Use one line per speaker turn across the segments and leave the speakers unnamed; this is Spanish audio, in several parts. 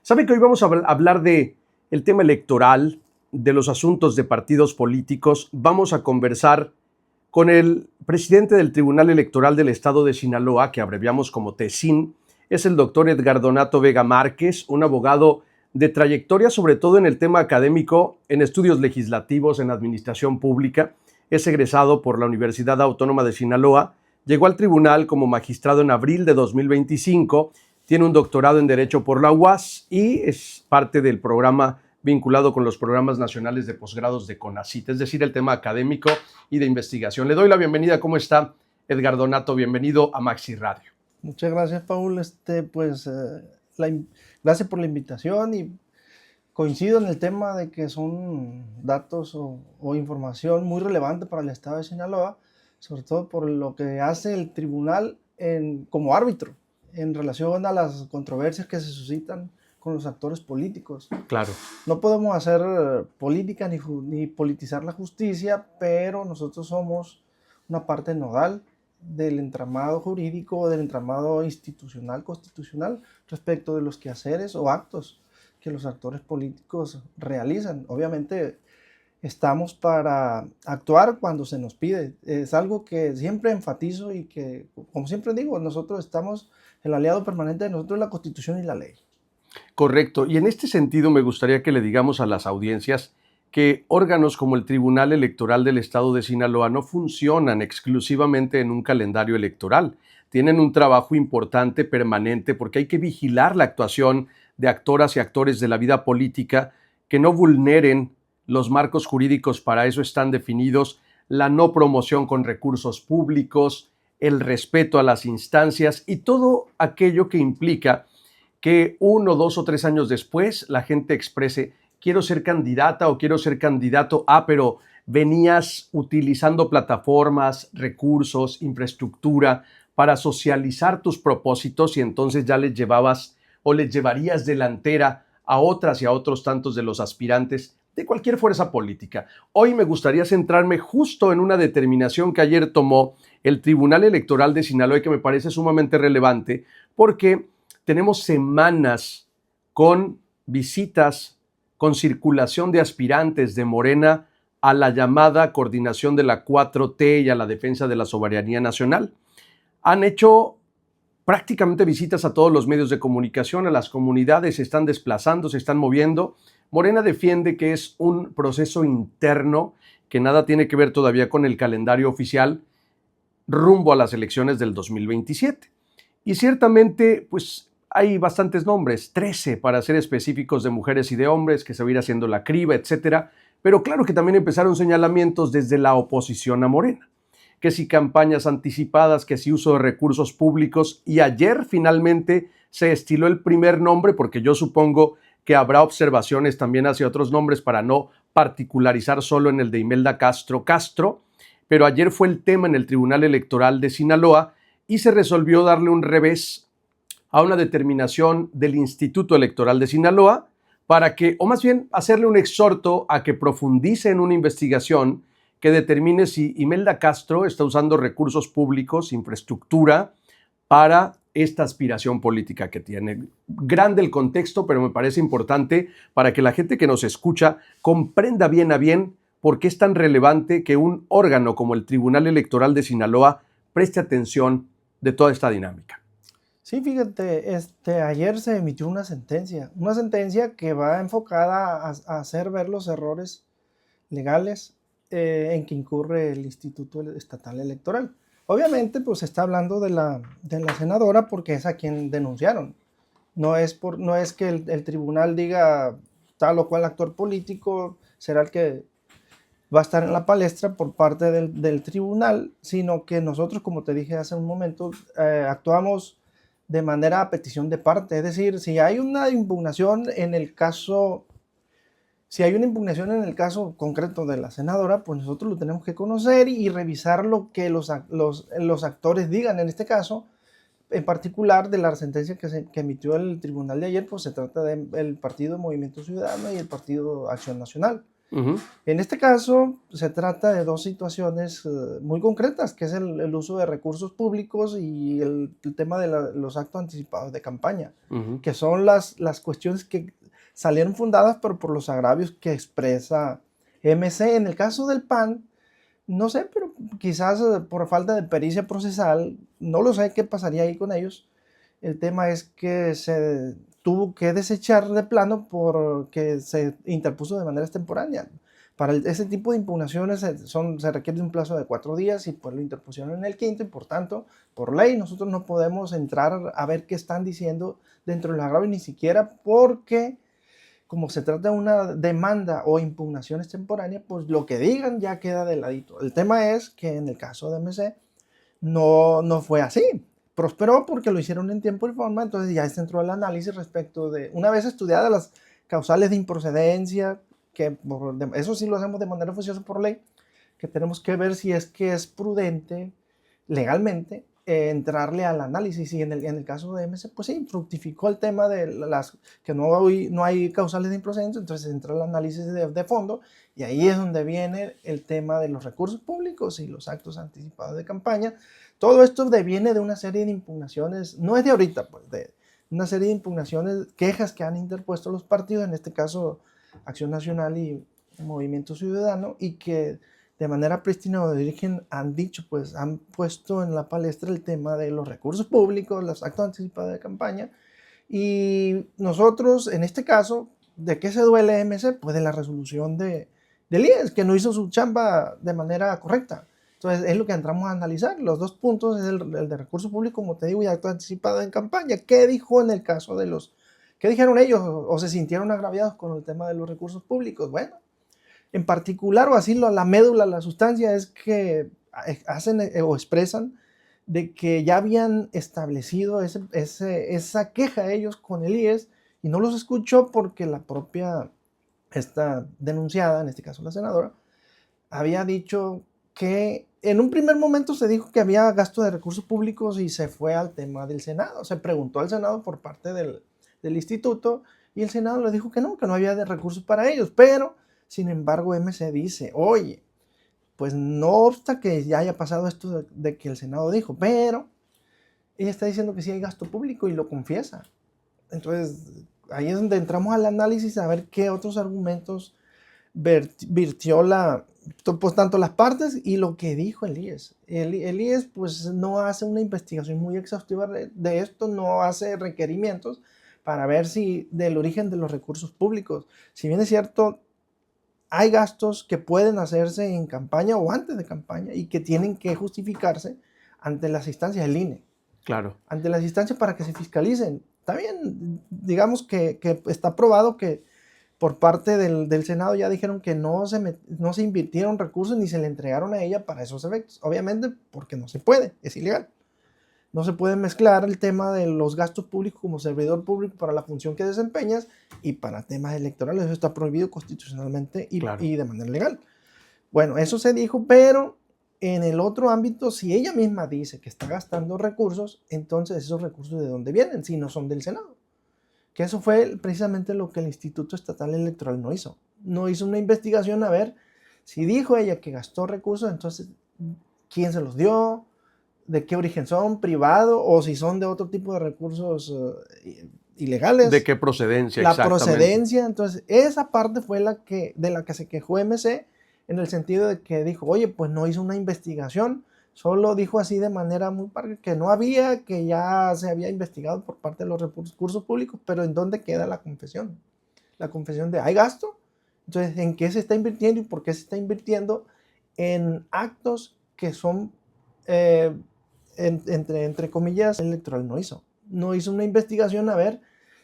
Saben que hoy vamos a hablar de el tema electoral, de los asuntos de partidos políticos. Vamos a conversar con el presidente del Tribunal Electoral del Estado de Sinaloa, que abreviamos como TESIN. Es el doctor Edgardonato Vega Márquez, un abogado de trayectoria, sobre todo en el tema académico, en estudios legislativos, en administración pública. Es egresado por la Universidad Autónoma de Sinaloa. Llegó al tribunal como magistrado en abril de 2025. Tiene un doctorado en Derecho por la UAS y es parte del programa vinculado con los programas nacionales de posgrados de CONACYT, es decir, el tema académico y de investigación. Le doy la bienvenida. ¿Cómo está, Edgardonato? Bienvenido a Maxi Radio.
Muchas gracias, Paul. Gracias por la invitación y coincido en el tema de que son datos o información muy relevante para el Estado de Sinaloa, sobre todo por lo que hace el tribunal como árbitro en relación a las controversias que se suscitan con los actores políticos.
Claro.
No podemos hacer política ni politizar la justicia, pero nosotros somos una parte nodal del entramado jurídico, del entramado institucional, constitucional, respecto de los quehaceres o actos que los actores políticos realizan. Obviamente estamos para actuar cuando se nos pide. Es algo que siempre enfatizo y que, como siempre digo, nosotros estamos, el aliado permanente de nosotros es la Constitución y la ley.
Correcto. Y en este sentido me gustaría que le digamos a las audiencias que órganos como el Tribunal Electoral del Estado de Sinaloa no funcionan exclusivamente en un calendario electoral. Tienen un trabajo importante, permanente, porque hay que vigilar la actuación de actoras y actores de la vida política que no vulneren los marcos jurídicos, para eso están definidos, la no promoción con recursos públicos, el respeto a las instancias y todo aquello que implica que 1, 2 o 3 años después la gente exprese: quiero ser candidata o quiero ser candidato a, pero venías utilizando plataformas, recursos, infraestructura para socializar tus propósitos y entonces ya les llevabas o les llevarías delantera a otras y a otros tantos de los aspirantes de cualquier fuerza política. Hoy me gustaría centrarme justo en una determinación que ayer tomó el Tribunal Electoral de Sinaloa y que me parece sumamente relevante porque tenemos semanas con visitas, con circulación de aspirantes de Morena a la llamada coordinación de la 4T y a la defensa de la soberanía nacional. Han hecho prácticamente visitas a todos los medios de comunicación, a las comunidades, se están desplazando, se están moviendo. Morena defiende que es un proceso interno que nada tiene que ver todavía con el calendario oficial rumbo a las elecciones del 2027. Y ciertamente, pues hay bastantes nombres, 13 para ser específicos, de mujeres y de hombres, que se va a ir haciendo la criba, etcétera. Pero claro que también empezaron señalamientos desde la oposición a Morena, que si campañas anticipadas, que si uso de recursos públicos, y ayer finalmente se estiló el primer nombre, porque yo supongo que habrá observaciones también hacia otros nombres para no particularizar solo en el de Imelda Castro, pero ayer fue el tema en el Tribunal Electoral de Sinaloa y se resolvió darle un revés a una determinación del Instituto Electoral de Sinaloa para que, o más bien hacerle un exhorto a que profundice en una investigación que determine si Imelda Castro está usando recursos públicos, infraestructura, para esta aspiración política que tiene. Grande el contexto, pero me parece importante para que la gente que nos escucha comprenda bien a bien por qué es tan relevante que un órgano como el Tribunal Electoral de Sinaloa preste atención de toda esta dinámica.
Sí, fíjate, ayer se emitió una sentencia que va enfocada a hacer ver los errores legales en que incurre el Instituto Estatal Electoral. Obviamente, pues se está hablando de la senadora porque es a quien denunciaron. No es que el tribunal diga tal o cual actor político será el que va a estar en la palestra por parte del tribunal, sino que nosotros, como te dije hace un momento, actuamos de manera a petición de parte. Es decir, si hay una impugnación en el caso concreto de la senadora, pues nosotros lo tenemos que conocer y revisar lo que los actores digan. En este caso, en particular, de la sentencia que emitió el tribunal de ayer, pues se trata del Partido Movimiento Ciudadano y el Partido Acción Nacional.
Ujú,
En este caso, se trata de dos situaciones muy concretas, que es el uso de recursos públicos y el tema de los actos anticipados de campaña,
ujú,
que son las cuestiones que salieron fundadas por los agravios que expresa MC. En el caso del PAN, no sé, pero quizás por falta de pericia procesal, no lo sé qué pasaría ahí con ellos. El tema es que se tuvo que desechar de plano porque se interpuso de manera extemporánea. Para ese tipo de impugnaciones se requiere un plazo de 4 días y pues lo interpusieron en el quinto y por tanto, por ley, nosotros no podemos entrar a ver qué están diciendo dentro del agravio ni siquiera porque como se trata de una demanda o impugnación extemporánea, pues lo que digan ya queda de ladito. El tema es que en el caso de MC no fue así. Prosperó porque lo hicieron en tiempo y forma, entonces ya se entró el análisis respecto de, una vez estudiadas las causales de improcedencia, que eso sí lo hacemos de manera oficiosa por ley, que tenemos que ver si es que es prudente legalmente entrarle al análisis. Y en el caso de MC, pues sí, fructificó el tema de que no hay causales de improcedencia, entonces entra el análisis de fondo y ahí es donde viene el tema de los recursos públicos y los actos anticipados de campaña. Todo esto deviene de una serie de impugnaciones, no es de ahorita, pues, de una serie de impugnaciones, quejas que han interpuesto los partidos, en este caso Acción Nacional y Movimiento Ciudadano, y que de manera prístina o de origen han dicho, pues han puesto en la palestra el tema de los recursos públicos, los actos anticipados de campaña, y nosotros, en este caso, ¿de qué se duele MC? Pues de la resolución del IES, que no hizo su chamba de manera correcta. Entonces, es lo que entramos a analizar. Los dos puntos es el de recursos públicos, como te digo, y acto anticipado en campaña. ¿Qué dijo en el caso de qué dijeron ellos o se sintieron agraviados con el tema de los recursos públicos? Bueno, en particular, o así la médula, la sustancia, es que hacen o expresan de que ya habían establecido esa queja ellos con el IES y no los escuchó porque la propia, esta denunciada, en este caso la senadora, había dicho que en un primer momento se dijo que había gasto de recursos públicos y se fue al tema del Senado. Se preguntó al Senado por parte del instituto y el Senado le dijo que no había de recursos para ellos, pero sin embargo MC dice, oye, pues no obsta que ya haya pasado esto de que el Senado dijo, pero ella está diciendo que sí hay gasto público y lo confiesa. Entonces, ahí es donde entramos al análisis a ver qué otros argumentos virtió pues tanto las partes y lo que dijo el IES. El IES pues no hace una investigación muy exhaustiva de esto, no hace requerimientos para ver si del origen de los recursos públicos. Si bien es cierto, hay gastos que pueden hacerse en campaña o antes de campaña y que tienen que justificarse ante las instancias del INE,
claro.
ante las instancias para que se fiscalicen. También, digamos que está probado que por parte del Senado ya dijeron que no se invirtieron recursos ni se le entregaron a ella para esos efectos. Obviamente porque no se puede, es ilegal. No se puede mezclar el tema de los gastos públicos como servidor público para la función que desempeñas y para temas electorales. Eso está prohibido constitucionalmente
Claro.
y de manera legal. Bueno, eso se dijo, pero en el otro ámbito, si ella misma dice que está gastando recursos, entonces esos recursos de dónde vienen, si no son del Senado. Que eso fue precisamente lo que el Instituto Estatal Electoral no hizo. No hizo una investigación a ver si dijo ella que gastó recursos, entonces, ¿quién se los dio? ¿De qué origen son? ¿Privado? ¿O si son de otro tipo de recursos
¿De
ilegales?
qué procedencia
La
exactamente?
procedencia, entonces, esa parte fue de la que se quejó MC en el sentido de que dijo, oye, pues no hizo una investigación, solo dijo así de manera muy parca que no había, que ya se había investigado por parte de los recursos públicos, pero ¿en dónde queda la confesión? La confesión de, ¿hay gasto? Entonces, ¿en qué se está invirtiendo y por qué se está invirtiendo en actos que son, eh, entre comillas, electoral no hizo? No hizo una investigación a ver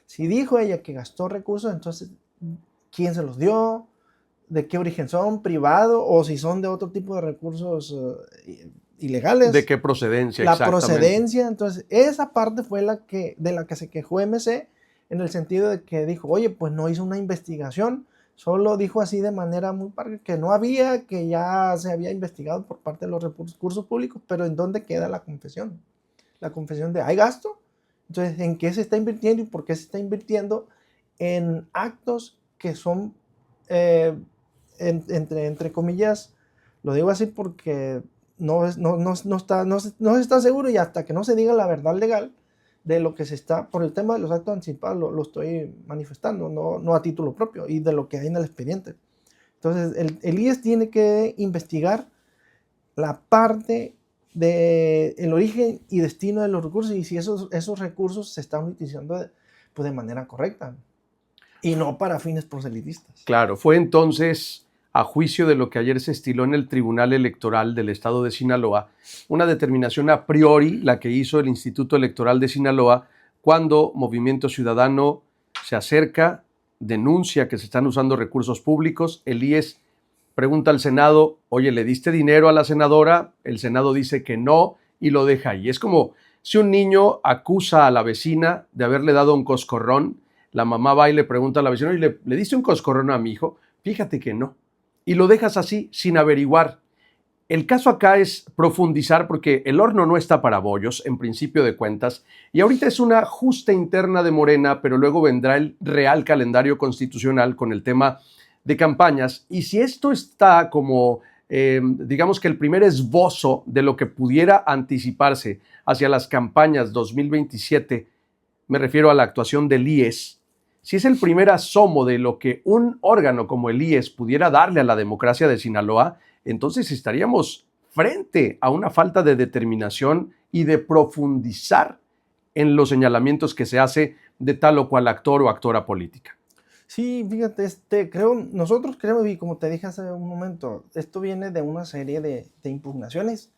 si dijo ella que gastó recursos, entonces, ¿quién se los dio? ¿De qué origen son? ¿Privado? ¿O si son de otro tipo de recursos
¿De
ilegales?
qué procedencia
La
exactamente?
procedencia, entonces, esa parte fue de la que se quejó MC en el sentido de que dijo, oye, pues no hizo una investigación, solo dijo así de manera muy parca que no había, que ya se había investigado por parte de los recursos públicos, pero ¿en dónde queda la confesión? La confesión de, ¿hay gasto? Entonces, ¿en qué se está invirtiendo y por qué se está invirtiendo en actos que son, eh, entre comillas, lo digo así porque no se está seguro, y hasta que no se diga la verdad legal de lo que se está, por el tema de los actos anticipados, lo estoy manifestando, no a título propio, y de lo que hay en el expediente. Entonces, el IES tiene que investigar la parte del origen y destino de los recursos, y si esos recursos se están utilizando pues, de manera correcta, y no para fines proselitistas.
Claro, fue entonces, a juicio de lo que ayer se estiló en el Tribunal Electoral del Estado de Sinaloa, una determinación a priori la que hizo el Instituto Electoral de Sinaloa cuando Movimiento Ciudadano se acerca, denuncia que se están usando recursos públicos, el IES pregunta al Senado, oye, ¿le diste dinero a la senadora? El Senado dice que no y lo deja ahí. Es como si un niño acusa a la vecina de haberle dado un coscorrón, la mamá va y le pregunta a la vecina, oye, ¿le diste un coscorrón a mi hijo? Fíjate que no. Y lo dejas así, sin averiguar. El caso acá es profundizar porque el horno no está para bollos, en principio de cuentas, y ahorita es una justa interna de Morena, pero luego vendrá el real calendario constitucional con el tema de campañas. Y si esto está como, digamos que el primer esbozo de lo que pudiera anticiparse hacia las campañas 2027, me refiero a la actuación del IES, si es el primer asomo de lo que un órgano como el IES pudiera darle a la democracia de Sinaloa, entonces estaríamos frente a una falta de determinación y de profundizar en los señalamientos que se hace de tal o cual actor o actora política.
Sí, fíjate, nosotros creemos, y como te dije hace un momento, esto viene de una serie de impugnaciones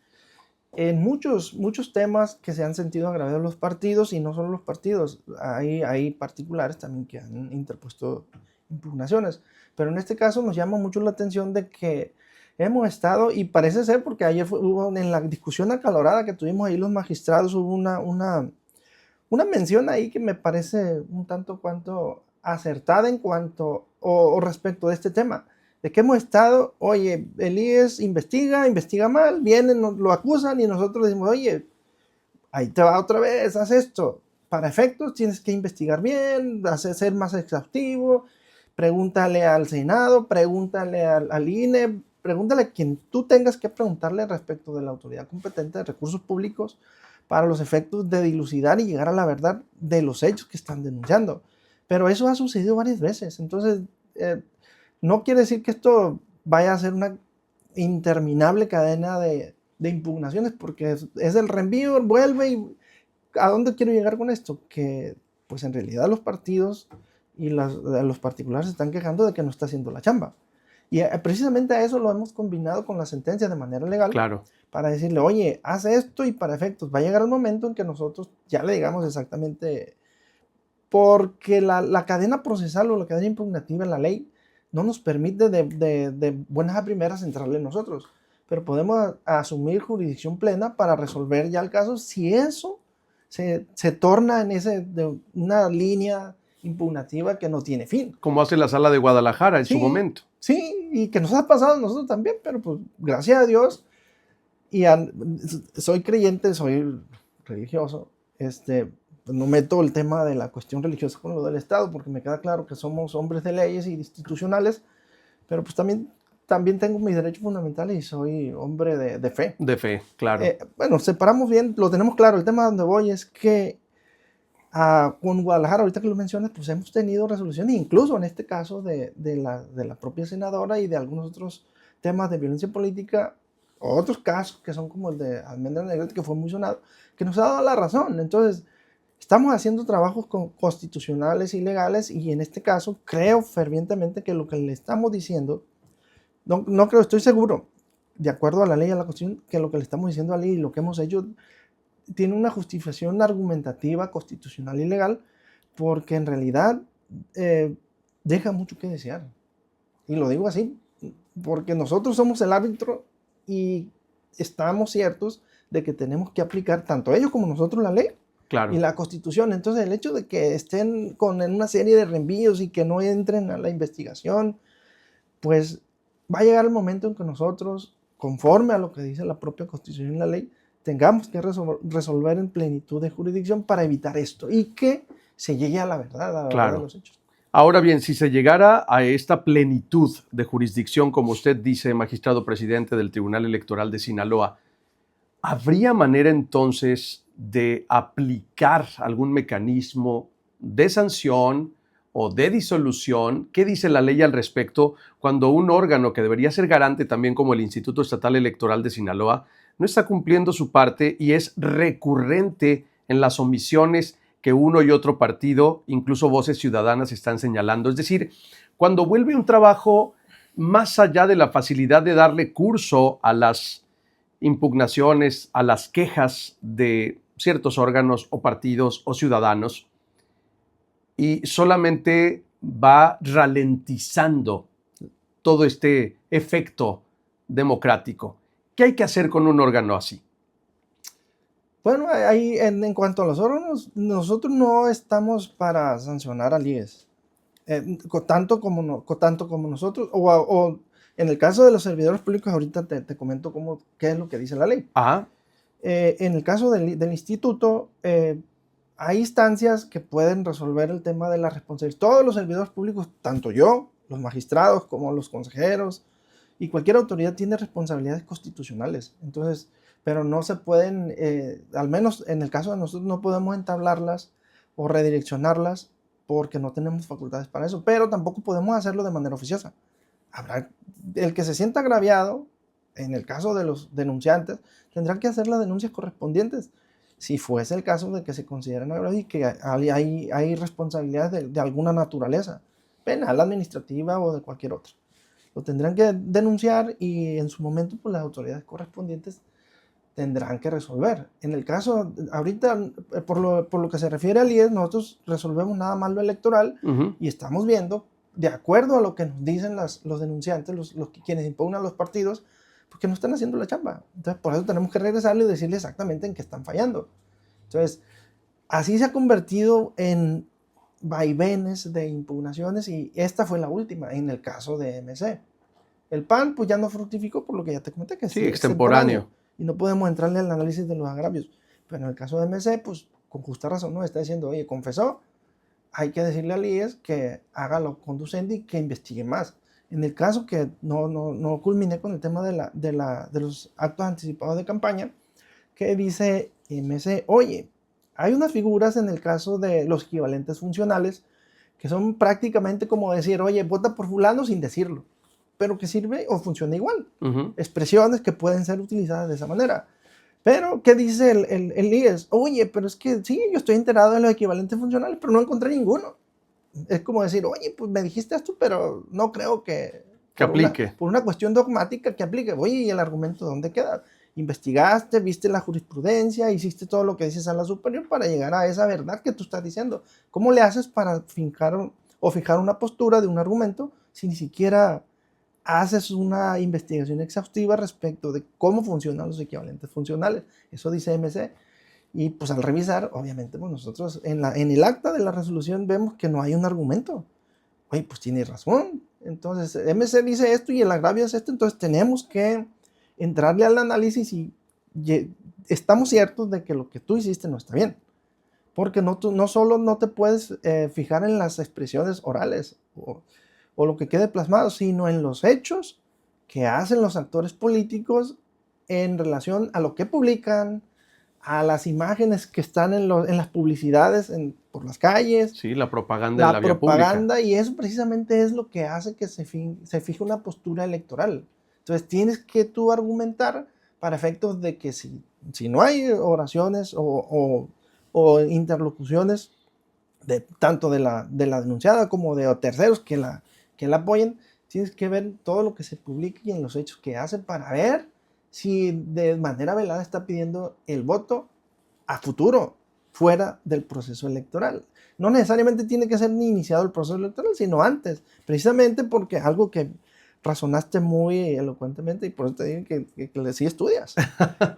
en muchos temas que se han sentido agravados los partidos, y no solo los partidos, hay particulares también que han interpuesto impugnaciones, pero en este caso nos llama mucho la atención de que hemos estado, y parece ser porque ayer hubo en la discusión acalorada que tuvimos ahí los magistrados, hubo una mención ahí que me parece un tanto cuanto acertada en cuanto o respecto de este tema, de que hemos estado, oye, el IES investiga mal, vienen, lo acusan y nosotros decimos, oye, ahí te va otra vez, haz esto. Para efectos tienes que investigar bien, ser más exhaustivo, pregúntale al Senado, pregúntale al INE, pregúntale a quien tú tengas que preguntarle respecto de la autoridad competente de recursos públicos para los efectos de dilucidar y llegar a la verdad de los hechos que están denunciando. Pero eso ha sucedido varias veces, entonces no quiere decir que esto vaya a ser una interminable cadena de impugnaciones, porque es el reenvío, vuelve, y ¿a dónde quiero llegar con esto? Que pues en realidad los partidos y los particulares se están quejando de que no está haciendo la chamba. Y precisamente a eso lo hemos combinado con la sentencia de manera legal.
Claro.
Para decirle, oye, haz esto, y para efectos va a llegar el momento en que nosotros ya le digamos exactamente, porque la cadena procesal o la cadena impugnativa en la ley no nos permite de buenas a primeras entrarle nosotros, pero podemos asumir jurisdicción plena para resolver ya el caso si eso se torna de una línea impugnativa que no tiene fin.
Como hace la Sala de Guadalajara en su momento.
Sí, y que nos ha pasado a nosotros también, pero pues gracias a Dios, y soy creyente, soy religioso, no meto el tema de la cuestión religiosa con lo del Estado, porque me queda claro que somos hombres de leyes y institucionales, pero pues también tengo mis derechos fundamentales y soy hombre de fe.
De fe, claro.
Bueno, separamos bien, lo tenemos claro. El tema donde voy es que con Guadalajara, ahorita que lo mencionas, pues hemos tenido resoluciones, incluso en este caso de la propia senadora y de algunos otros temas de violencia política, o otros casos que son como el de Almendra Negrete, que fue muy sonado, que nos ha dado la razón. Entonces, estamos haciendo trabajos constitucionales y legales, y en este caso creo fervientemente que lo que le estamos diciendo, no creo, estoy seguro, de acuerdo a la ley y a la Constitución, que lo que le estamos diciendo a la ley y lo que hemos hecho tiene una justificación argumentativa, constitucional y legal, porque en realidad deja mucho que desear. Y lo digo así, porque nosotros somos el árbitro y estamos ciertos de que tenemos que aplicar tanto ellos como nosotros la ley. Claro. Y la Constitución. Entonces, el hecho de que estén en una serie de reenvíos y que no entren a la investigación, pues va a llegar el momento en que nosotros, conforme a lo que dice la propia Constitución y la ley, tengamos que resolver en plenitud de jurisdicción para evitar esto y que se llegue a la verdad, a la verdad de los hechos.
Ahora bien, si se llegara a esta plenitud de jurisdicción, como usted dice, magistrado presidente del Tribunal Electoral de Sinaloa, ¿habría manera entonces de aplicar algún mecanismo de sanción o de disolución? ¿Qué dice la ley al respecto cuando un órgano que debería ser garante también como el Instituto Estatal Electoral de Sinaloa no está cumpliendo su parte y es recurrente en las omisiones que uno y otro partido, incluso Voces Ciudadanas, están señalando? Es decir, cuando vuelve un trabajo más allá de la facilidad de darle curso a las impugnaciones, a las quejas de ciertos órganos o partidos o ciudadanos, y solamente va ralentizando todo este efecto democrático. ¿Qué hay que hacer con un órgano así?
Bueno, ahí en cuanto a los órganos, nosotros no estamos para sancionar al IES, tanto como nosotros, o en el caso de los servidores públicos, ahorita te comento qué es lo que dice la ley.
Ajá.
En el caso del instituto, hay instancias que pueden resolver el tema de la responsabilidad. Todos los servidores públicos, tanto yo, los magistrados, como los consejeros, y cualquier autoridad tiene responsabilidades constitucionales. Entonces, pero no se pueden, al menos en el caso de nosotros, no podemos entablarlas o redireccionarlas porque no tenemos facultades para eso, pero tampoco podemos hacerlo de manera oficiosa. Habrá el que se sienta agraviado, en el caso de los denunciantes, tendrán que hacer las denuncias correspondientes. Si fuese el caso de que se consideren agraviados y que hay responsabilidades de alguna naturaleza, penal, administrativa o de cualquier otra. Lo tendrán que denunciar y en su momento pues, las autoridades correspondientes tendrán que resolver. En el caso, ahorita, por lo que se refiere al IES, nosotros resolvemos nada más lo electoral y estamos viendo, de acuerdo a lo que nos dicen los denunciantes, quienes impugnan los partidos, porque no están haciendo la chamba. Entonces, por eso tenemos que regresarle y decirle exactamente en qué están fallando. Entonces, así se ha convertido en vaivenes de impugnaciones y esta fue la última en el caso de MC. El PAN pues ya no fructificó por lo que ya te comenté, que
Sí,
es
extemporáneo.
y no podemos entrarle al análisis de los agravios. Pero en el caso de MC, pues con justa razón nos está diciendo, oye, confesó, hay que decirle al IES que haga lo conducente y que investigue más. En el caso que no culminé con el tema de los actos anticipados de campaña, que dice MC, oye, hay unas figuras en el caso de los equivalentes funcionales que son prácticamente como decir, oye, vota por fulano sin decirlo, pero que sirve o funciona igual. Expresiones que pueden ser utilizadas de esa manera. Pero, ¿qué dice el IES? Oye, pero es que sí, yo estoy enterado de los equivalentes funcionales, pero no encontré ninguno. Es como decir, oye, pues me dijiste esto, pero no creo que
aplique.
Por una cuestión dogmática que aplique. Oye, ¿y el argumento dónde queda? Investigaste, viste la jurisprudencia, hiciste todo lo que dice Sala Superior para llegar a esa verdad que tú estás diciendo. ¿Cómo le haces para fijar una postura de un argumento si ni siquiera haces una investigación exhaustiva respecto de cómo funcionan los equivalentes funcionales? Eso dice MC. Y pues al revisar, obviamente, pues nosotros en el acta de la resolución vemos que no hay un argumento. Oye, pues tiene razón. Entonces, MC dice esto y el agravio es esto, entonces tenemos que entrarle al análisis y estamos ciertos de que lo que tú hiciste no está bien. Porque no solo no te puedes fijar en las expresiones orales o lo que quede plasmado, sino en los hechos que hacen los actores políticos en relación a lo que publican, a las imágenes que están en las publicidades por las calles.
Sí, la propaganda en la vía pública.
Y eso precisamente es lo que hace que se fije una postura electoral. Entonces tienes que tú argumentar para efectos de que si no hay oraciones o interlocuciones tanto de la denunciada como de terceros que la apoyen, tienes que ver todo lo que se publica y en los hechos que hace para ver si de manera velada está pidiendo el voto a futuro, fuera del proceso electoral. No necesariamente tiene que ser ni iniciado el proceso electoral, sino antes, precisamente porque algo que razonaste muy elocuentemente y por eso te digo que sí estudias.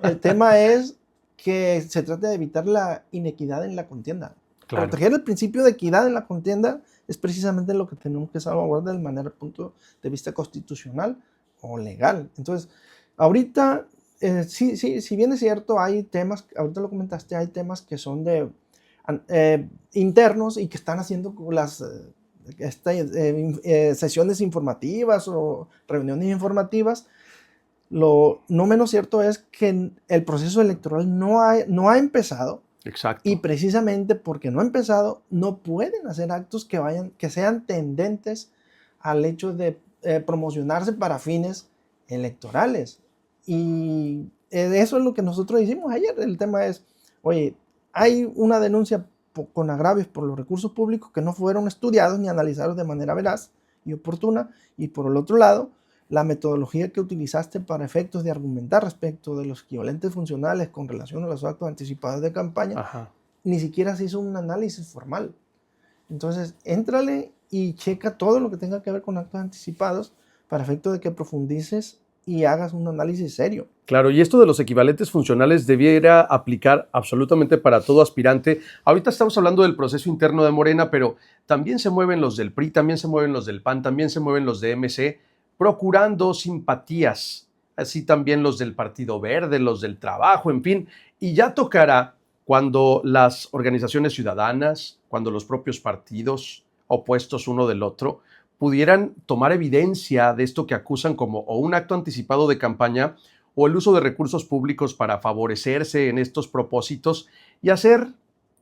El tema es que se trata de evitar la inequidad en la contienda. Claro. Proteger el principio de equidad en la contienda es precisamente lo que tenemos que salvaguardar de manera punto de vista constitucional o legal. Entonces, ahorita, si bien es cierto, hay temas, ahorita lo comentaste, hay temas que son internos y que están haciendo sesiones informativas o reuniones informativas, lo no menos cierto es que el proceso electoral no ha empezado.
Exacto.
Y precisamente porque no ha empezado, no pueden hacer actos que sean tendentes al hecho de promocionarse para fines electorales. Y eso es lo que nosotros hicimos ayer. El tema es, oye, hay una denuncia con agravios por los recursos públicos que no fueron estudiados ni analizados de manera veraz y oportuna. Y por el otro lado, la metodología que utilizaste para efectos de argumentar respecto de los equivalentes funcionales con relación a los actos anticipados de campaña,
Ajá.
ni siquiera se hizo un análisis formal. Entonces, éntrale y checa todo lo que tenga que ver con actos anticipados para efecto de que profundices y hagas un análisis serio.
Claro, y esto de los equivalentes funcionales debiera aplicar absolutamente para todo aspirante. Ahorita estamos hablando del proceso interno de Morena, pero también se mueven los del PRI, también se mueven los del PAN, también se mueven los de MC, procurando simpatías, así también los del Partido Verde, los del Trabajo, en fin, y ya tocará cuando las organizaciones ciudadanas, cuando los propios partidos opuestos uno del otro, pudieran tomar evidencia de esto que acusan como o un acto anticipado de campaña o el uso de recursos públicos para favorecerse en estos propósitos y hacer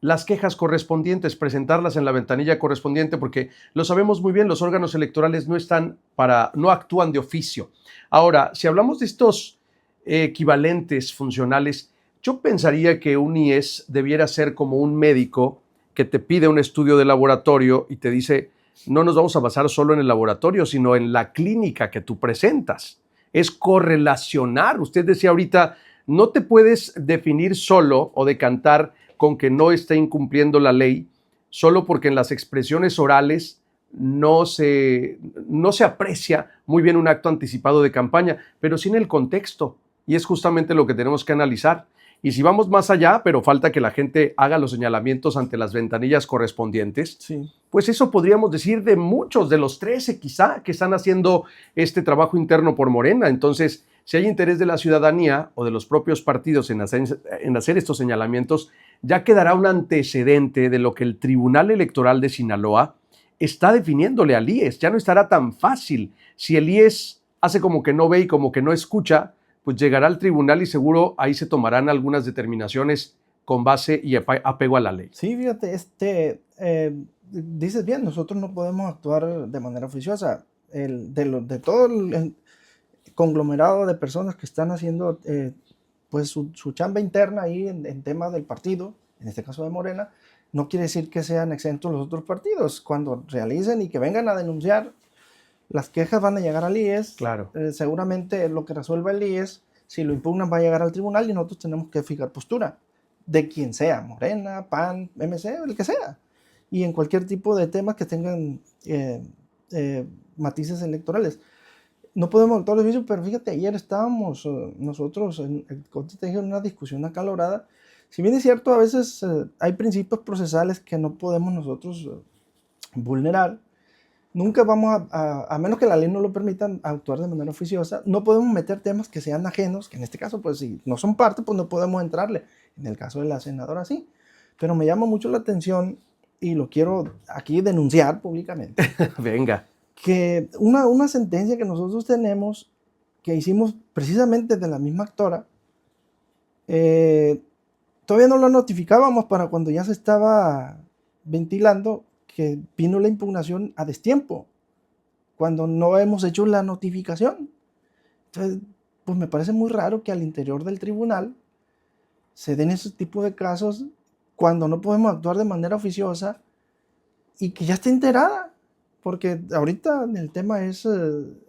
las quejas correspondientes, presentarlas en la ventanilla correspondiente, porque lo sabemos muy bien, los órganos electorales no actúan de oficio. Ahora, si hablamos de estos equivalentes funcionales, yo pensaría que un IES debiera ser como un médico que te pide un estudio de laboratorio y te dice, no nos vamos a basar solo en el laboratorio, sino en la clínica que tú presentas. Es correlacionar. Usted decía ahorita, no te puedes definir solo o decantar con que no esté incumpliendo la ley, solo porque en las expresiones orales no se aprecia muy bien un acto anticipado de campaña, pero sí en el contexto. Y es justamente lo que tenemos que analizar. Y si vamos más allá, pero falta que la gente haga los señalamientos ante las ventanillas correspondientes,
sí,
pues eso podríamos decir de muchos, de los 13 quizá, que están haciendo este trabajo interno por Morena. Entonces, si hay interés de la ciudadanía o de los propios partidos en hacer estos señalamientos, ya quedará un antecedente de lo que el Tribunal Electoral de Sinaloa está definiéndole al IES. Ya no estará tan fácil. Si el IES hace como que no ve y como que no escucha, pues llegará al tribunal y seguro ahí se tomarán algunas determinaciones con base y apego a la ley.
Sí, fíjate, dices bien, nosotros no podemos actuar de manera oficiosa. De todo el conglomerado de personas que están haciendo pues su chamba interna ahí en temas del partido, en este caso de Morena, no quiere decir que sean exentos los otros partidos. Cuando realicen y que vengan a denunciar, las quejas van a llegar al IES.
Claro.
Seguramente lo que resuelva el IES, si lo impugnan, va a llegar al tribunal y nosotros tenemos que fijar postura de quien sea, Morena, PAN, MC, el que sea. Y en cualquier tipo de temas que tengan matices electorales. No podemos actuar de oficio, pero fíjate, ayer estábamos nosotros en una discusión acalorada. Si bien es cierto, a veces hay principios procesales que no podemos nosotros vulnerar, nunca vamos a menos que la ley no lo permita, actuar de manera oficiosa. No podemos meter temas que sean ajenos, que en este caso, pues si no son parte, pues no podemos entrarle. En el caso de la senadora, sí. Pero me llama mucho la atención y lo quiero aquí denunciar públicamente.
Venga.
Que una sentencia que nosotros tenemos, que hicimos precisamente de la misma actora, todavía no la notificábamos para cuando ya se estaba ventilando, que vino la impugnación a destiempo, cuando no hemos hecho la notificación. Entonces, pues me parece muy raro que al interior del tribunal se den ese tipo de casos cuando no podemos actuar de manera oficiosa y que ya esté enterada. Porque ahorita el tema es,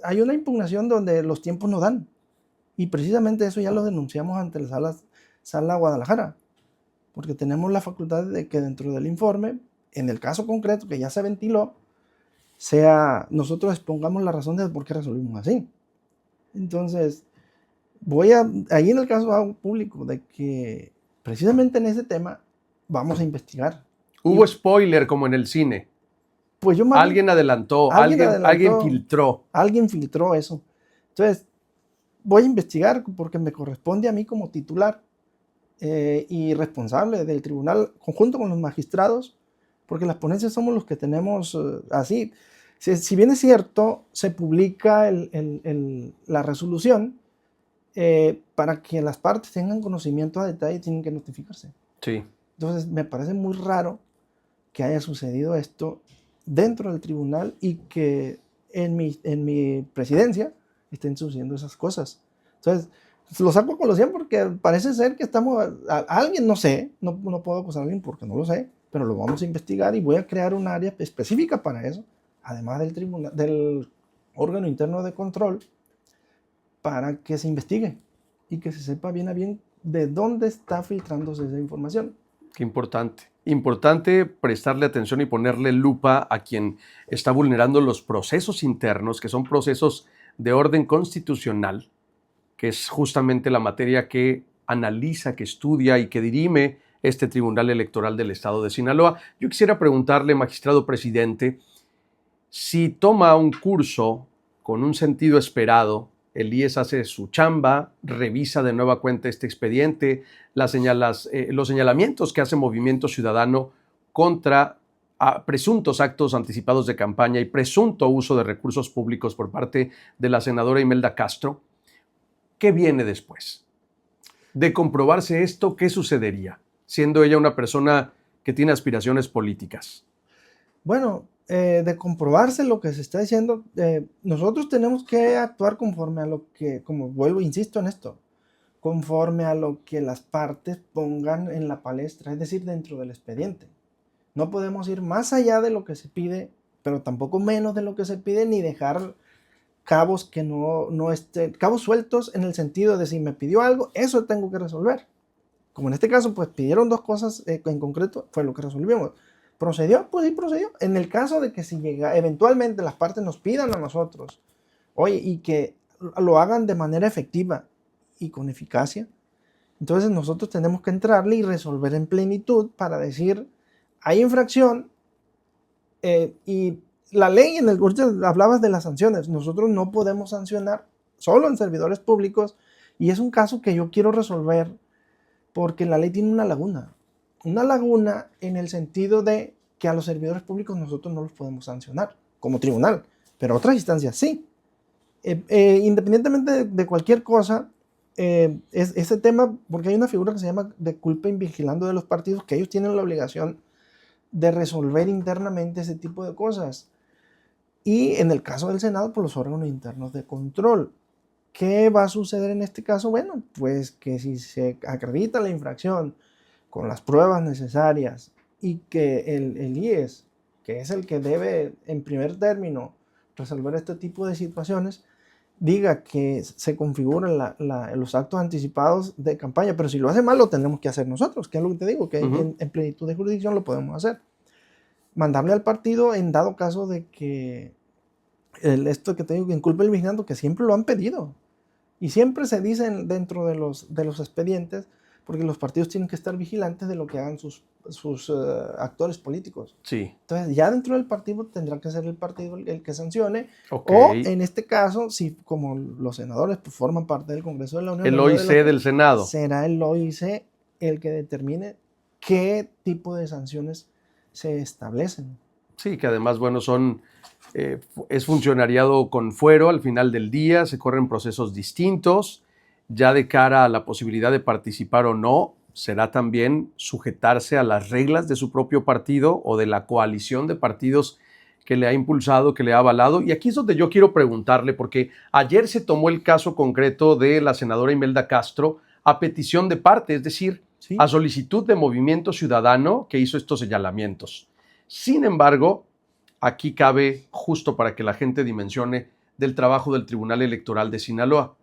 hay una impugnación donde los tiempos no dan. Y precisamente eso ya lo denunciamos ante la sala Guadalajara. Porque tenemos la facultad de que dentro del informe, en el caso concreto que ya se ventiló, nosotros expongamos la razón de por qué resolvimos así. Entonces, ahí en el caso público de que precisamente en ese tema vamos a investigar.
Hubo spoiler como en el cine.
Pues
alguien adelantó, alguien filtró.
Alguien filtró eso. Entonces, voy a investigar porque me corresponde a mí como titular y responsable del tribunal, conjunto con los magistrados, porque las ponencias somos los que tenemos así. Si bien es cierto, se publica la resolución para que las partes tengan conocimiento a detalle, tienen que notificarse.
Sí.
Entonces, me parece muy raro que haya sucedido esto dentro del tribunal y que en mi presidencia estén sucediendo esas cosas. Entonces, lo saco a colación porque parece ser que estamos a alguien, no sé, no puedo acusar a alguien porque no lo sé, pero lo vamos a investigar y voy a crear un área específica para eso, además del tribunal, del órgano interno de control, para que se investigue y que se sepa bien a bien de dónde está filtrándose esa información.
Qué importante. Importante prestarle atención y ponerle lupa a quien está vulnerando los procesos internos, que son procesos de orden constitucional, que es justamente la materia que analiza, que estudia y que dirime este Tribunal Electoral del Estado de Sinaloa. Yo quisiera preguntarle, magistrado presidente, si toma un curso con un sentido esperado, el IES hace su chamba, revisa de nueva cuenta este expediente, los señalamientos que hace Movimiento Ciudadano contra presuntos actos anticipados de campaña y presunto uso de recursos públicos por parte de la senadora Imelda Castro. ¿Qué viene después? De comprobarse esto, ¿qué sucedería? Siendo ella una persona que tiene aspiraciones políticas.
Bueno, de comprobarse lo que se está diciendo, nosotros tenemos que actuar conforme a lo que, como vuelvo, insisto en esto, conforme a lo que las partes pongan en la palestra, es decir, dentro del expediente. No podemos ir más allá de lo que se pide, pero tampoco menos de lo que se pide, ni dejar cabos que no estén, cabos sueltos en el sentido de si me pidió algo, eso tengo que resolver. Como en este caso, pues pidieron dos cosas en concreto, fue lo que resolvimos. ¿Procedió? Pues sí procedió. En el caso de que si eventualmente las partes nos pidan a nosotros, oye, y que lo hagan de manera efectiva y con eficacia, entonces nosotros tenemos que entrarle y resolver en plenitud para decir, hay infracción y la ley, ahorita hablabas de las sanciones, nosotros no podemos sancionar solo en servidores públicos y es un caso que yo quiero resolver porque la ley tiene una laguna en el sentido de que a los servidores públicos nosotros no los podemos sancionar como tribunal, pero otras instancias sí. Independientemente de cualquier cosa, ese tema, porque hay una figura que se llama de culpa invigilando de los partidos, que ellos tienen la obligación de resolver internamente ese tipo de cosas. Y en el caso del Senado, por los órganos internos de control. ¿Qué va a suceder en este caso? Bueno, pues que si se acredita la infracción con las pruebas necesarias y que el IES, que es el que debe en primer término resolver este tipo de situaciones, diga que se configuran los actos anticipados de campaña, pero si lo hace mal lo tendremos que hacer nosotros, que es lo que te digo, que en plenitud de jurisdicción lo podemos hacer. Mandarle al partido en dado caso de que esto que te digo, que inculpe el vigilante, que siempre lo han pedido. Y siempre se dicen dentro de los expedientes, porque los partidos tienen que estar vigilantes de lo que hagan sus actores políticos.
Sí.
Entonces, ya dentro del partido tendrá que ser el partido el que sancione.
Okay.
O en este caso, si como los senadores pues, forman parte del Congreso de la Unión.
El OIC del Senado.
Será el OIC el que determine qué tipo de sanciones se establecen.
Sí, que además, bueno, es funcionariado con fuero al final del día, se corren procesos distintos, ya de cara a la posibilidad de participar o no, será también sujetarse a las reglas de su propio partido o de la coalición de partidos que le ha impulsado, que le ha avalado. Y aquí es donde yo quiero preguntarle, porque ayer se tomó el caso concreto de la senadora Imelda Castro a petición de parte, es decir, sí, a solicitud de Movimiento Ciudadano que hizo estos señalamientos. Sin embargo, aquí cabe, justo para que la gente dimensione, del trabajo del Tribunal Electoral de Sinaloa.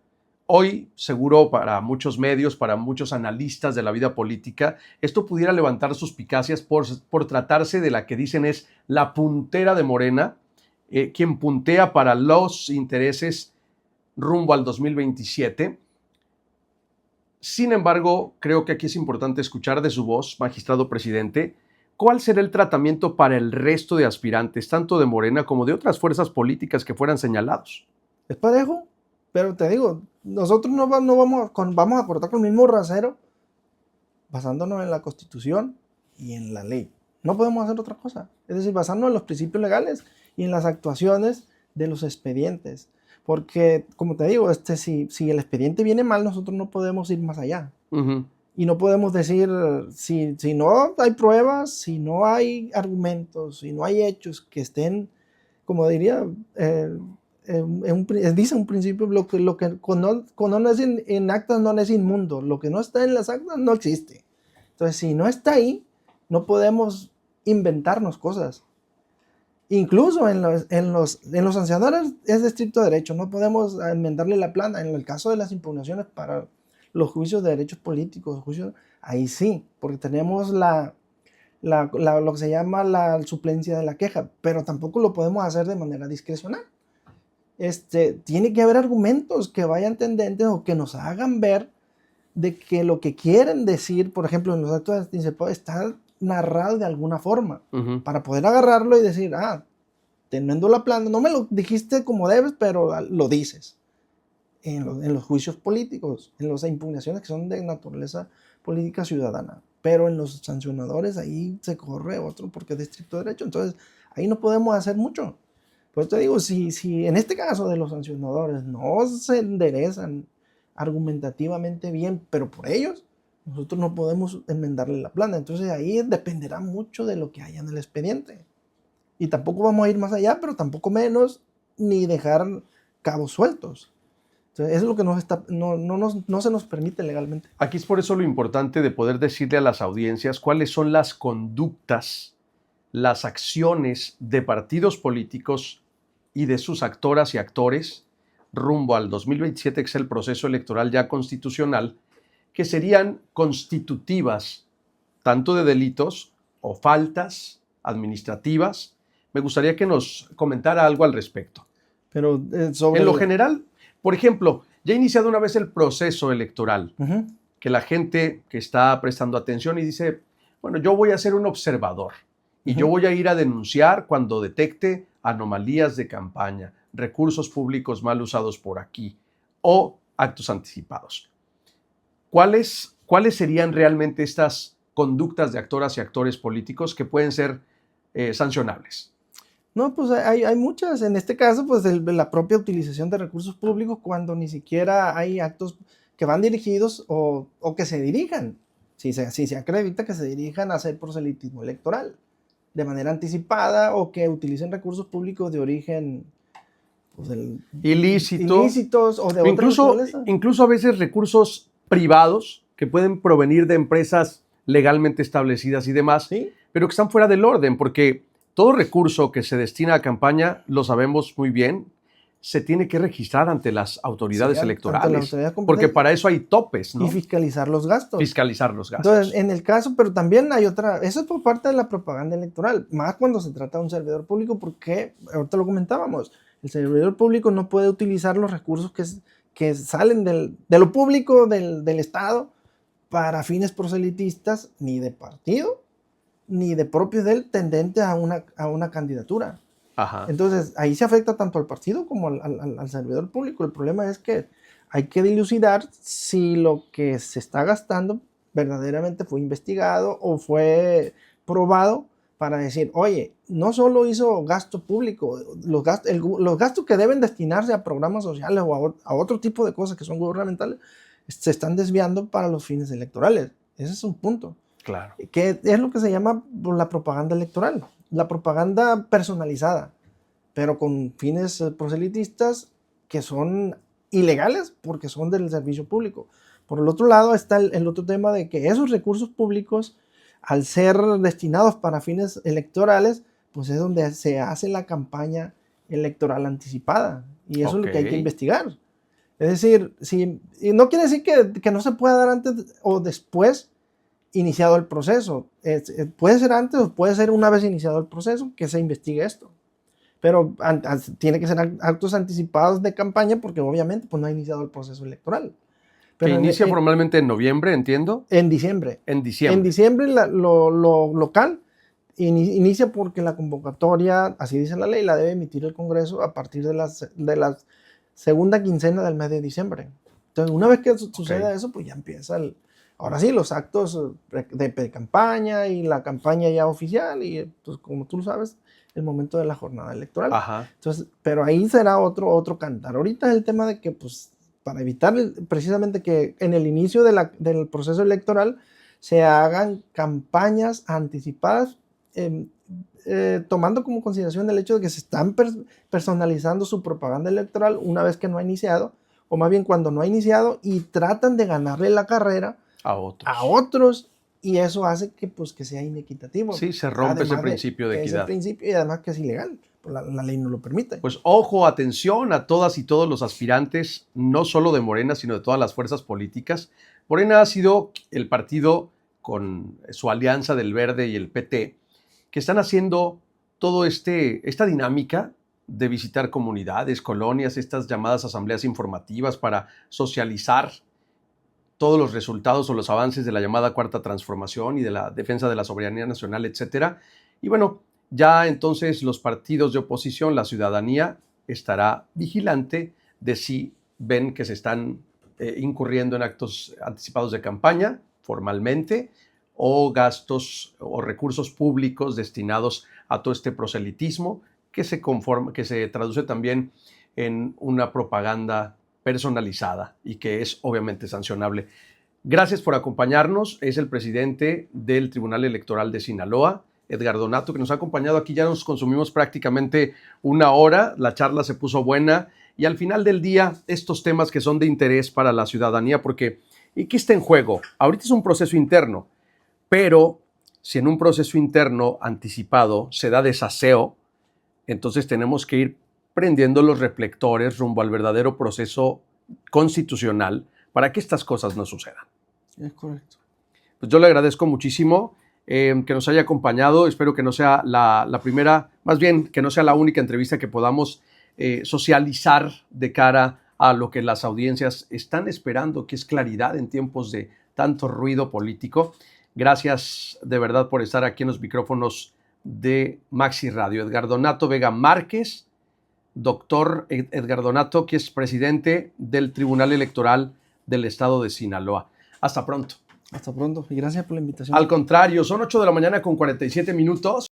Hoy, seguro para muchos medios, para muchos analistas de la vida política, esto pudiera levantar suspicacias por tratarse de la que dicen es la puntera de Morena, quien puntea para los intereses rumbo al 2027. Sin embargo, creo que aquí es importante escuchar de su voz, magistrado presidente, ¿cuál será el tratamiento para el resto de aspirantes, tanto de Morena como de otras fuerzas políticas que fueran señalados?
Es parejo, pero te digo, nosotros no vamos a cortar con el mismo rasero basándonos en la Constitución y en la ley. No podemos hacer otra cosa. Es decir, basarnos en los principios legales y en las actuaciones de los expedientes. Porque, como te digo, si el expediente viene mal, nosotros no podemos ir más allá.
Ujú.
Y no podemos decir, si no hay pruebas, si no hay argumentos, si no hay hechos que estén, como diría, dice un principio, lo que cuando no es en actas no es inmundo, lo que no está en las actas no existe. Entonces, si no está ahí, no podemos inventarnos cosas. Incluso en los sancionadores es de estricto derecho, no podemos enmendarle la plana. En el caso de las impugnaciones para los juicios de derechos políticos, ahí sí, porque tenemos lo que se llama la suplencia de la queja, pero tampoco lo podemos hacer de manera discrecional. Tiene que haber argumentos que vayan tendentes o que nos hagan ver de que lo que quieren decir, por ejemplo, en los actos anticipados, está narrado de alguna forma,
Ujú.
para poder agarrarlo y decir, te enmendo la plana, no me lo dijiste como debes, pero lo dices. En los juicios políticos, en las impugnaciones que son de naturaleza política ciudadana, pero en los sancionadores ahí se corre otro porque es de estricto derecho, entonces ahí no podemos hacer mucho. Por eso te digo, si en este caso de los sancionadores no se enderezan argumentativamente bien, pero por ellos, nosotros no podemos enmendarle la plana. Entonces ahí dependerá mucho de lo que haya en el expediente. Y tampoco vamos a ir más allá, pero tampoco menos, ni dejar cabos sueltos. Entonces, eso es lo que no se nos permite legalmente.
Aquí es por eso lo importante de poder decirle a las audiencias cuáles son las conductas, las acciones de partidos políticos y de sus actoras y actores rumbo al 2027, que es el proceso electoral ya constitucional, que serían constitutivas tanto de delitos o faltas administrativas. Me gustaría que nos comentara algo al respecto.
Pero
En lo general, por ejemplo, ya ha iniciado una vez el proceso electoral, que la gente que está prestando atención y dice, bueno, yo voy a ser un observador y yo voy a ir a denunciar cuando detecte anomalías de campaña, recursos públicos mal usados por aquí o actos anticipados. ¿Cuáles serían realmente estas conductas de actoras y actores políticos que pueden ser sancionables?
No, pues hay muchas. En este caso, pues la propia utilización de recursos públicos cuando ni siquiera hay actos que van dirigidos o que se dirijan, si se acredita que se dirijan a hacer proselitismo electoral de manera anticipada o que utilicen recursos públicos de origen pues, ilícitos o de otra naturaleza.
Incluso a veces recursos privados que pueden provenir de empresas legalmente establecidas y demás,
¿sí?
Pero que están fuera del orden, porque todo recurso que se destina a campaña, lo sabemos muy bien, se tiene que registrar ante las autoridades electorales, ante la autoridad porque para eso hay topes, ¿no?
Y fiscalizar los gastos.
Fiscalizar los gastos.
Entonces, en el caso, pero también hay otra, eso es por parte de la propaganda electoral, más cuando se trata de un servidor público, porque, ahorita lo comentábamos, el servidor público no puede utilizar los recursos que salen de lo público, del Estado, para fines proselitistas, ni de partido, ni de propio de él tendente a una candidatura.
Ajá.
Entonces, ahí se afecta tanto al partido como al servidor público. El problema es que hay que dilucidar si lo que se está gastando verdaderamente fue investigado o fue probado para decir, oye, no solo hizo gasto público, los gastos que deben destinarse a programas sociales o a otro tipo de cosas que son gubernamentales, se están desviando para los fines electorales. Ese es un punto.
Claro.
Que es lo que se llama la propaganda electoral, la propaganda personalizada, pero con fines proselitistas que son ilegales porque son del servicio público. Por el otro lado está el otro tema de que esos recursos públicos, al ser destinados para fines electorales, pues es donde se hace la campaña electoral anticipada. Y eso es lo que hay que investigar. Es decir, y no quiere decir que no se pueda dar antes o después iniciado el proceso. Puede ser antes o puede ser una vez iniciado el proceso que se investigue esto. Pero tiene que ser actos anticipados de campaña porque obviamente pues, no ha iniciado el proceso electoral.
Pero que inicia formalmente en noviembre, entiendo.
En diciembre.
En diciembre.
En diciembre lo local inicia porque la convocatoria, así dice la ley, la debe emitir el Congreso a partir de la segunda quincena del mes de diciembre. Entonces, una vez que suceda eso, pues ya empieza Ahora sí, los actos de campaña y la campaña ya oficial y pues, como tú lo sabes, el momento de la jornada electoral.
Ajá.
Entonces, pero ahí será otro cantar. Ahorita es el tema de que, pues, para evitar precisamente que en el inicio del proceso electoral se hagan campañas anticipadas, tomando como consideración el hecho de que se están personalizando su propaganda electoral una vez que no ha iniciado, o más bien cuando no ha iniciado, y tratan de ganarle la carrera
A
otros, y eso hace que, pues, que sea inequitativo.
Sí, se rompe ese
Además
principio de equidad.
Ese principio, y además que es ilegal, pues la ley no lo permite.
Pues ojo, atención a todas y todos los aspirantes, no solo de Morena, sino de todas las fuerzas políticas. Morena ha sido el partido con su alianza del Verde y el PT, que están haciendo todo esta dinámica de visitar comunidades, colonias, estas llamadas asambleas informativas para socializar todos los resultados o los avances de la llamada Cuarta Transformación y de la defensa de la soberanía nacional, etcétera. Y bueno, ya entonces los partidos de oposición, la ciudadanía, estará vigilante de si ven que se están incurriendo en actos anticipados de campaña, formalmente, o gastos o recursos públicos destinados a todo este proselitismo que se traduce también en una propaganda personalizada y que es obviamente sancionable. Gracias por acompañarnos. Es el presidente del Tribunal Electoral de Sinaloa, Edgar Donato, que nos ha acompañado aquí. Ya nos consumimos prácticamente una hora. La charla se puso buena y al final del día estos temas que son de interés para la ciudadanía, porque ¿y qué está en juego? Ahorita es un proceso interno, pero si en un proceso interno anticipado se da desaseo, entonces tenemos que ir prendiendo los reflectores rumbo al verdadero proceso constitucional para que estas cosas no sucedan.
Es correcto.
Pues yo le agradezco muchísimo que nos haya acompañado. Espero que no sea la primera, más bien que no sea la única entrevista que podamos socializar de cara a lo que las audiencias están esperando, que es claridad en tiempos de tanto ruido político. Gracias de verdad por estar aquí en los micrófonos de Maxi Radio. Edgar Donato Vega Márquez, doctor Edgar Donato, que es presidente del Tribunal Electoral del Estado de Sinaloa. Hasta pronto.
Hasta pronto y gracias por la invitación.
Al contrario, son 8 de la mañana con 47 minutos.